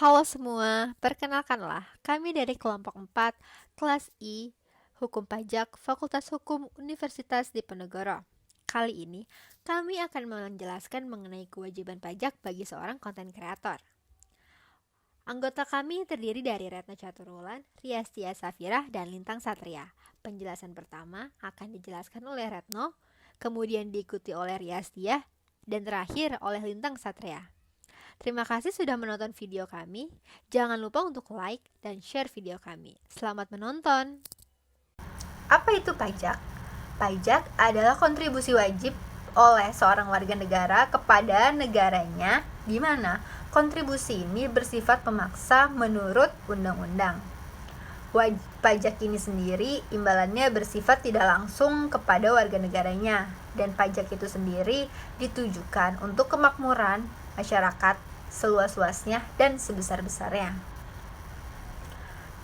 Halo semua, perkenalkanlah kami dari kelompok 4, kelas I, Hukum Pajak, Fakultas Hukum Universitas Diponegoro. Kali ini, kami akan menjelaskan mengenai kewajiban pajak bagi seorang konten kreator. Anggota kami terdiri dari Retno Caturulan, Riastia Safira, dan Lintang Satria. Penjelasan pertama akan dijelaskan oleh Retno, kemudian diikuti oleh Riastia, dan terakhir oleh Lintang Satria. Terima kasih sudah menonton video kami. Jangan lupa untuk like dan share video kami. Selamat menonton. Apa itu pajak? Pajak adalah kontribusi wajib oleh seorang warga negara kepada negaranya, di mana kontribusi ini bersifat pemaksa menurut undang-undang. Pajak ini sendiri imbalannya bersifat tidak langsung kepada warga negaranya, dan pajak itu sendiri ditujukan untuk kemakmuran masyarakat seluas-luasnya dan sebesar-besarnya.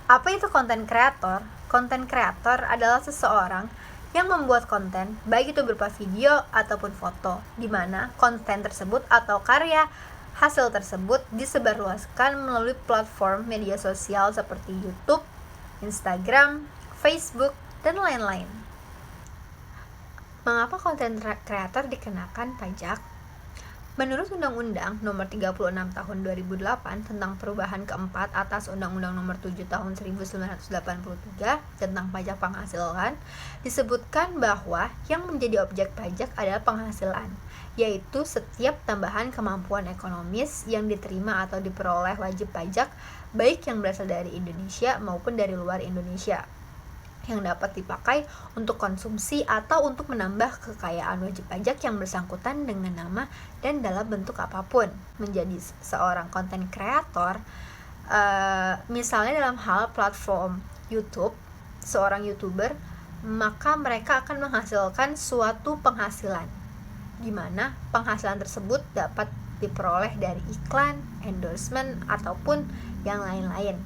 Apa itu konten kreator? Konten kreator adalah seseorang yang membuat konten, baik itu berupa video ataupun foto, di mana konten tersebut atau karya hasil tersebut disebarluaskan melalui platform media sosial seperti YouTube, Instagram, Facebook, dan lain-lain. Mengapa konten kreator dikenakan pajak? Menurut Undang-Undang Nomor 36 Tahun 2008 tentang perubahan keempat atas Undang-Undang Nomor 7 Tahun 1983 tentang pajak penghasilan, disebutkan bahwa yang menjadi objek pajak adalah penghasilan, yaitu setiap tambahan kemampuan ekonomis yang diterima atau diperoleh wajib pajak, baik yang berasal dari Indonesia maupun dari luar Indonesia, yang dapat dipakai untuk konsumsi atau untuk menambah kekayaan wajib pajak yang bersangkutan dengan nama dan dalam bentuk apapun. Menjadi seorang konten kreator, misalnya dalam hal platform YouTube, seorang YouTuber, maka mereka akan menghasilkan suatu penghasilan, di mana penghasilan tersebut dapat diperoleh dari iklan, endorsement, ataupun yang lain-lain.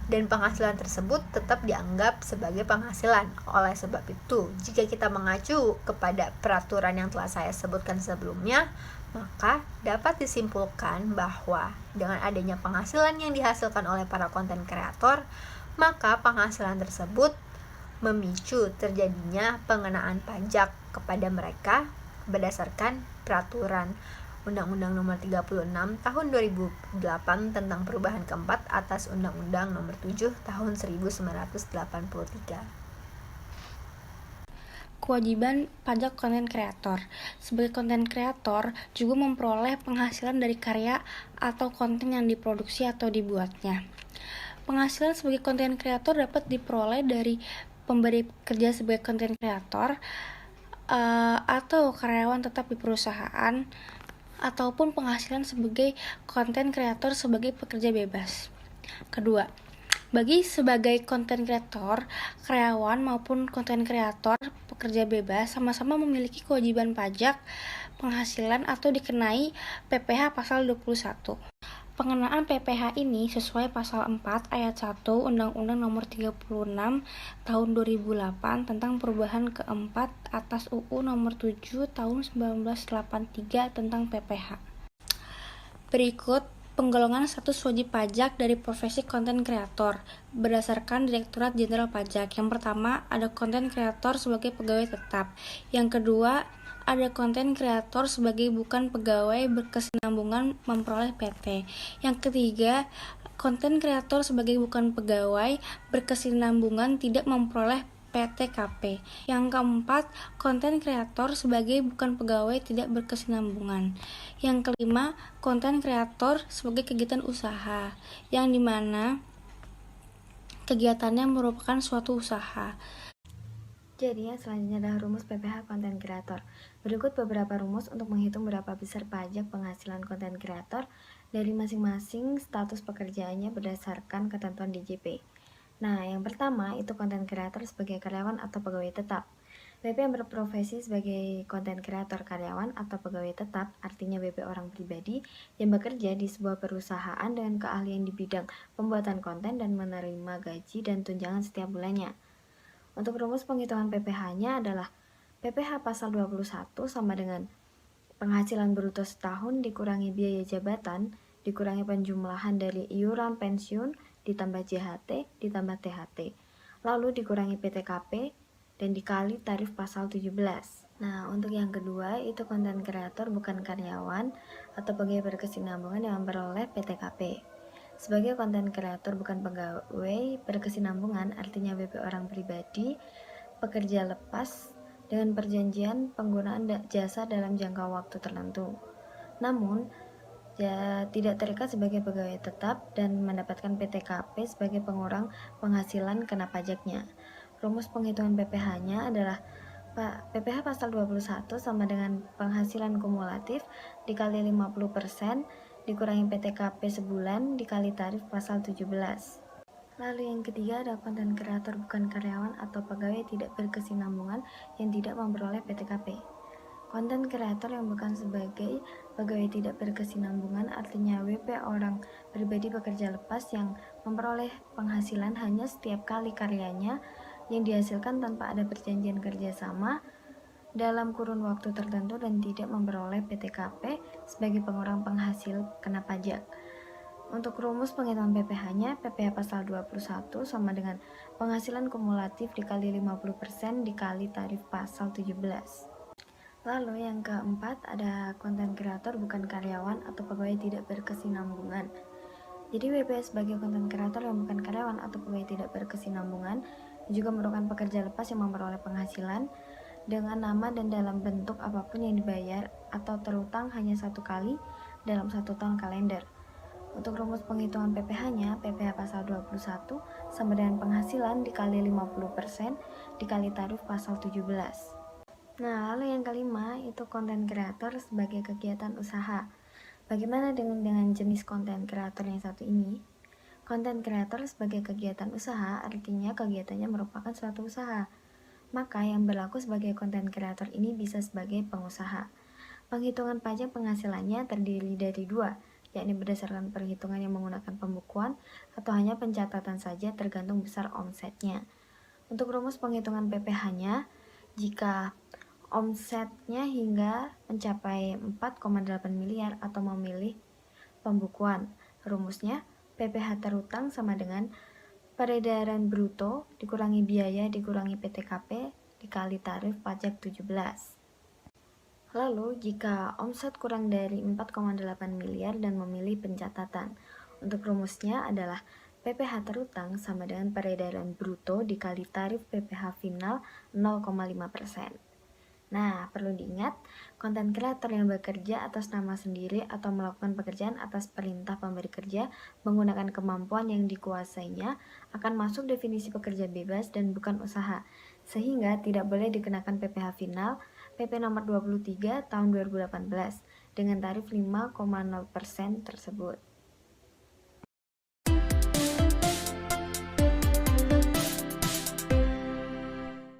Dan penghasilan tersebut tetap dianggap sebagai penghasilan. Oleh sebab itu, jika kita mengacu kepada peraturan yang telah saya sebutkan sebelumnya, maka dapat disimpulkan bahwa dengan adanya penghasilan yang dihasilkan oleh para konten kreator, maka penghasilan tersebut memicu terjadinya pengenaan pajak kepada mereka berdasarkan peraturan Undang-Undang Nomor 36 Tahun 2008 tentang perubahan keempat atas Undang-Undang Nomor 7 Tahun 1983. Kewajiban pajak konten kreator. Sebagai konten kreator juga memperoleh penghasilan dari karya atau konten yang diproduksi atau dibuatnya. Penghasilan sebagai konten kreator dapat diperoleh dari pemberi kerja sebagai konten kreator atau karyawan tetap di perusahaan, ataupun penghasilan sebagai konten kreator sebagai pekerja bebas. Kedua, bagi sebagai konten kreator, karyawan maupun konten kreator pekerja bebas sama-sama memiliki kewajiban pajak penghasilan atau dikenai PPh pasal 21. Pengenaan PPh ini sesuai pasal 4 ayat 1 Undang-Undang Nomor 36 Tahun 2008 tentang perubahan keempat atas UU Nomor 7 Tahun 1983 tentang PPh. Berikut penggolongan status wajib pajak dari profesi konten kreator berdasarkan Direktorat Jenderal Pajak. Yang pertama, ada konten kreator sebagai pegawai tetap. Yang kedua, ada konten kreator sebagai bukan pegawai berkesinambungan memperoleh PT. Yang ketiga, konten kreator sebagai bukan pegawai berkesinambungan tidak memperoleh PTKP. Yang keempat, konten kreator sebagai bukan pegawai tidak berkesinambungan. Yang kelima, konten kreator sebagai kegiatan usaha, yang dimana kegiatannya merupakan suatu usaha. Jadi yang selanjutnya adalah rumus PPh konten kreator. Berikut beberapa rumus untuk menghitung berapa besar pajak penghasilan konten kreator dari masing-masing status pekerjaannya berdasarkan ketentuan DJP. Nah, yang pertama itu konten kreator sebagai karyawan atau pegawai tetap. BP yang berprofesi sebagai konten kreator karyawan atau pegawai tetap, artinya BP orang pribadi yang bekerja di sebuah perusahaan dengan keahlian di bidang pembuatan konten dan menerima gaji dan tunjangan setiap bulannya. Untuk rumus penghitungan PPh-nya adalah PPh pasal 21 sama dengan penghasilan bruto setahun dikurangi biaya jabatan dikurangi penjumlahan dari iuran pensiun, ditambah JHT, ditambah THT, lalu dikurangi PTKP, dan dikali tarif pasal 17. Nah, untuk yang kedua, itu konten kreator bukan karyawan atau pegawai berkesinambungan yang memperoleh PTKP. Sebagai konten kreator bukan pegawai berkesinambungan, artinya WP orang pribadi, pekerja lepas dengan perjanjian penggunaan jasa dalam jangka waktu tertentu. Namun, tidak terikat sebagai pegawai tetap dan mendapatkan PTKP sebagai pengurang penghasilan kena pajaknya. Rumus penghitungan PPh-nya adalah PPh pasal 21 sama dengan penghasilan kumulatif dikali 50% dikurangi PTKP sebulan dikali tarif pasal 17. Lalu yang ketiga ada konten kreator bukan karyawan atau pegawai tidak berkesinambungan yang tidak memperoleh PTKP. Konten kreator yang bukan sebagai pegawai tidak berkesinambungan artinya WP orang pribadi pekerja lepas yang memperoleh penghasilan hanya setiap kali karyanya yang dihasilkan tanpa ada perjanjian kerjasama dalam kurun waktu tertentu dan tidak memperoleh PTKP sebagai pengurang penghasil kena pajak. Untuk rumus penghitungan PPh-nya, PPh pasal 21 sama dengan penghasilan kumulatif dikali 50% dikali tarif pasal 17. Lalu yang keempat ada konten kreator bukan karyawan atau pegawai tidak berkesinambungan. Jadi WP sebagai konten kreator yang bukan karyawan atau pegawai tidak berkesinambungan juga merupakan pekerja lepas yang memperoleh penghasilan dengan nama dan dalam bentuk apapun yang dibayar atau terutang hanya satu kali dalam 1 tahun kalender. Untuk rumus penghitungan PPh-nya, PPh pasal 21 sama dengan penghasilan dikali 50% dikali tarif pasal 17. Nah, lalu yang kelima itu konten kreator sebagai kegiatan usaha. Bagaimana dengan jenis konten kreator yang satu ini? Konten kreator sebagai kegiatan usaha artinya kegiatannya merupakan suatu usaha. Maka yang berlaku sebagai konten kreator ini bisa sebagai pengusaha. Penghitungan pajak penghasilannya terdiri dari 2, yakni berdasarkan perhitungan yang menggunakan pembukuan atau hanya pencatatan saja tergantung besar omsetnya. Untuk rumus penghitungan PPh-nya, jika omsetnya hingga mencapai 4,8 miliar atau memilih pembukuan, rumusnya PPh terutang sama dengan peredaran bruto dikurangi biaya dikurangi PTKP dikali tarif pajak 17. Lalu jika omset kurang dari 4,8 miliar dan memilih pencatatan, untuk rumusnya adalah PPh terutang sama dengan peredaran bruto dikali tarif PPh final 0,5%. Nah, perlu diingat, konten kreator yang bekerja atas nama sendiri atau melakukan pekerjaan atas perintah pemberi kerja menggunakan kemampuan yang dikuasainya akan masuk definisi pekerja bebas dan bukan usaha, sehingga tidak boleh dikenakan PPh final PP nomor 23 tahun 2018 dengan tarif 5,0% tersebut.